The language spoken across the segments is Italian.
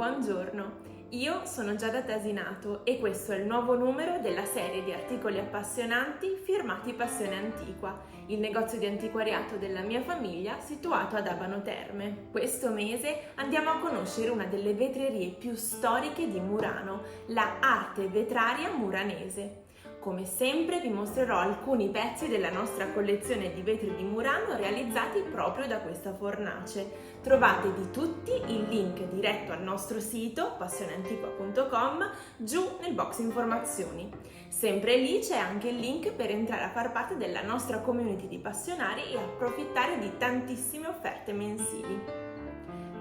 buongiorno. Io sono Giada Tasinato e questo è il nuovo numero della serie di articoli appassionanti firmati Passione Antiqua, il negozio di antiquariato della mia famiglia situato ad Abano Terme. Questo mese andiamo a conoscere una delle vetrerie più storiche di Murano, la Arte Vetraria Muranese. Come sempre vi mostrerò alcuni pezzi della nostra collezione di vetri di Murano realizzati proprio da questa fornace. Trovate di tutti il link diretto al nostro sito passioneantiqua.com giù nel box informazioni. Sempre lì c'è anche il link per entrare a far parte della nostra community di passionari e approfittare di tantissime offerte mensili.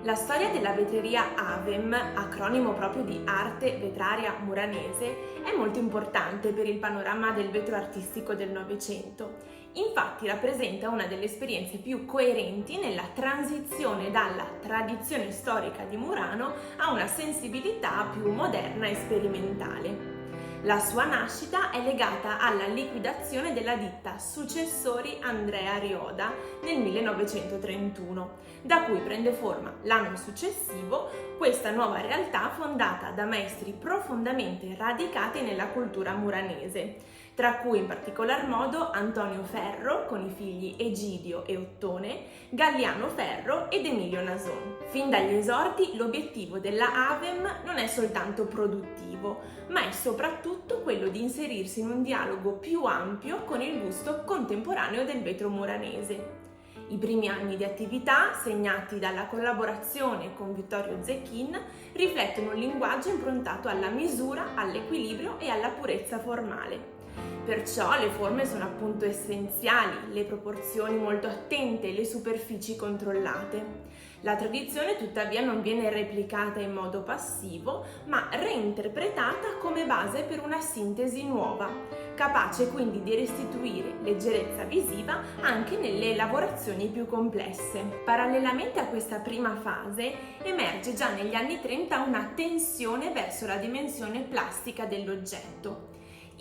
La storia della vetreria AVEM, acronimo proprio di Arte Vetraria Muranese, è molto importante per il panorama del vetro artistico del Novecento. Infatti rappresenta una delle esperienze più coerenti nella transizione dalla tradizione storica di Murano a una sensibilità più moderna e sperimentale. La sua nascita è legata alla liquidazione della ditta Successori Andrea Rioda nel 1931, da cui prende forma l'anno successivo questa nuova realtà fondata da maestri profondamente radicati nella cultura muranese, tra cui in particolar modo Antonio Ferro con i figli Egidio e Ottone, Galliano Ferro ed Emilio Nason. Fin dagli esordi l'obiettivo della AVEM non è soltanto produttivo, ma è soprattutto quello di inserirsi in un dialogo più ampio con il gusto contemporaneo del vetro muranese. I primi anni di attività, segnati dalla collaborazione con Vittorio Zecchin, riflettono un linguaggio improntato alla misura, all'equilibrio e alla purezza formale. Perciò le forme sono appunto essenziali, le proporzioni molto attente, le superfici controllate. La tradizione tuttavia non viene replicata in modo passivo, ma reinterpretata come base per una sintesi nuova, capace quindi di restituire leggerezza visiva anche nelle lavorazioni più complesse. Parallelamente a questa prima fase, emerge già negli anni 30 una tensione verso la dimensione plastica dell'oggetto.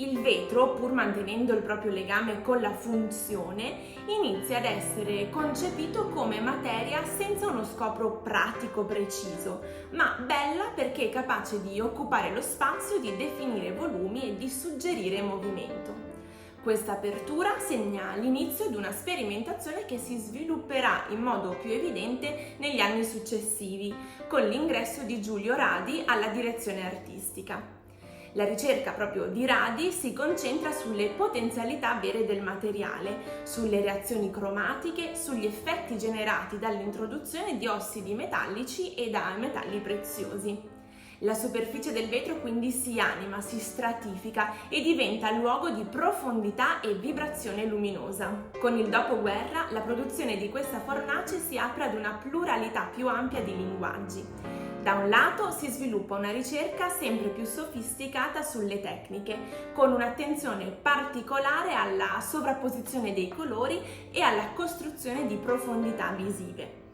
Il vetro, pur mantenendo il proprio legame con la funzione, inizia ad essere concepito come materia senza uno scopo pratico preciso, ma bella perché è capace di occupare lo spazio, di definire volumi e di suggerire movimento. Questa apertura segna l'inizio di una sperimentazione che si svilupperà in modo più evidente negli anni successivi, con l'ingresso di Giulio Radi alla direzione artistica. La ricerca proprio di Radi si concentra sulle potenzialità vere del materiale, sulle reazioni cromatiche, sugli effetti generati dall'introduzione di ossidi metallici e da metalli preziosi. La superficie del vetro quindi si anima, si stratifica e diventa luogo di profondità e vibrazione luminosa. Con il dopoguerra la produzione di questa fornace si apre ad una pluralità più ampia di linguaggi. Da un lato si sviluppa una ricerca sempre più sofisticata sulle tecniche, con un'attenzione particolare alla sovrapposizione dei colori e alla costruzione di profondità visive.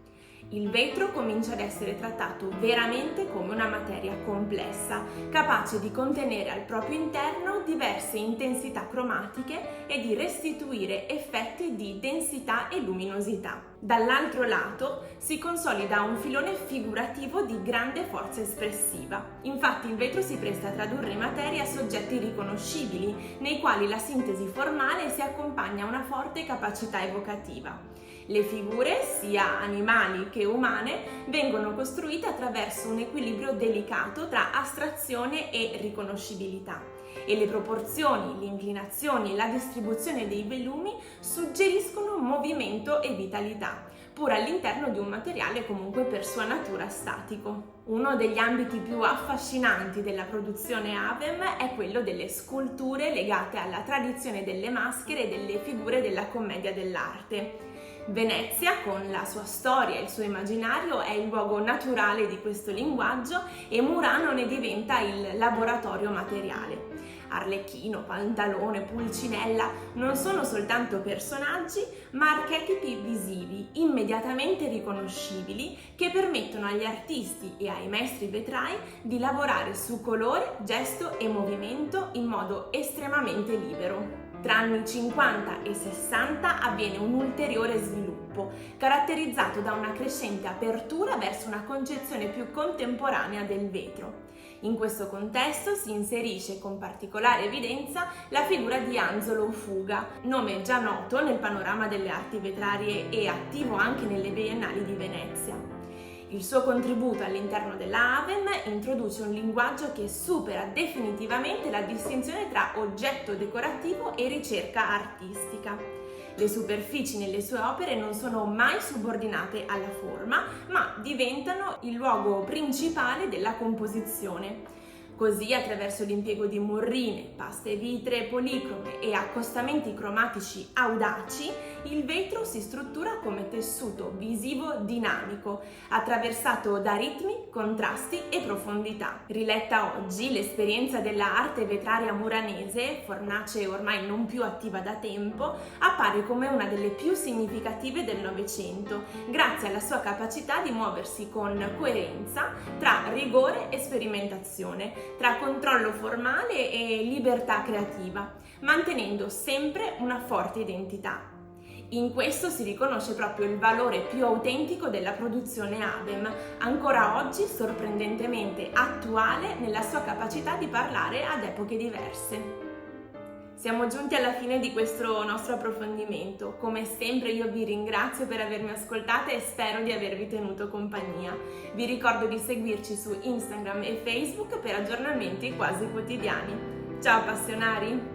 Il vetro comincia ad essere trattato veramente come una materia complessa, capace di contenere al proprio interno diverse intensità cromatiche e di restituire effetti di densità e luminosità. Dall'altro lato si consolida un filone figurativo di grande forza espressiva. Infatti il vetro si presta a tradurre in materia soggetti riconoscibili, nei quali la sintesi formale si accompagna a una forte capacità evocativa. Le figure, sia animali che umane, vengono costruite attraverso un equilibrio delicato tra astrazione e riconoscibilità e le proporzioni, le inclinazioni e la distribuzione dei volumi suggeriscono movimento e vitalità, pur all'interno di un materiale comunque per sua natura statico. Uno degli ambiti più affascinanti della produzione AVEM è quello delle sculture legate alla tradizione delle maschere e delle figure della commedia dell'arte. Venezia, con la sua storia e il suo immaginario, è il luogo naturale di questo linguaggio e Murano ne diventa il laboratorio materiale. Arlecchino, Pantalone, Pulcinella non sono soltanto personaggi, ma archetipi visivi, immediatamente riconoscibili, che permettono agli artisti e ai maestri vetrai di lavorare su colore, gesto e movimento in modo estremamente libero. Tra anni 50 e 60 avviene un ulteriore sviluppo, caratterizzato da una crescente apertura verso una concezione più contemporanea del vetro. In questo contesto si inserisce con particolare evidenza la figura di Anzolo Fuga, nome già noto nel panorama delle arti vetrarie e attivo anche nelle Biennali di Venezia. Il suo contributo all'interno della AVEM introduce un linguaggio che supera definitivamente la distinzione tra oggetto decorativo e ricerca artistica. Le superfici nelle sue opere non sono mai subordinate alla forma, ma diventano il luogo principale della composizione. Così, attraverso l'impiego di morrine, paste vitree policrome e accostamenti cromatici audaci, il vetro si struttura come tessuto visivo dinamico, attraversato da ritmi, contrasti e profondità. Riletta oggi, l'esperienza della arte vetraria muranese, fornace ormai non più attiva da tempo, appare come una delle più significative del Novecento, grazie alla sua capacità di muoversi con coerenza tra rigore e sperimentazione, tra controllo formale e libertà creativa, mantenendo sempre una forte identità. In questo si riconosce proprio il valore più autentico della produzione AVEM, ancora oggi sorprendentemente attuale nella sua capacità di parlare ad epoche diverse. Siamo giunti alla fine di questo nostro approfondimento. Come sempre io vi ringrazio per avermi ascoltata e spero di avervi tenuto compagnia. Vi ricordo di seguirci su Instagram e Facebook per aggiornamenti quasi quotidiani. Ciao appassionari!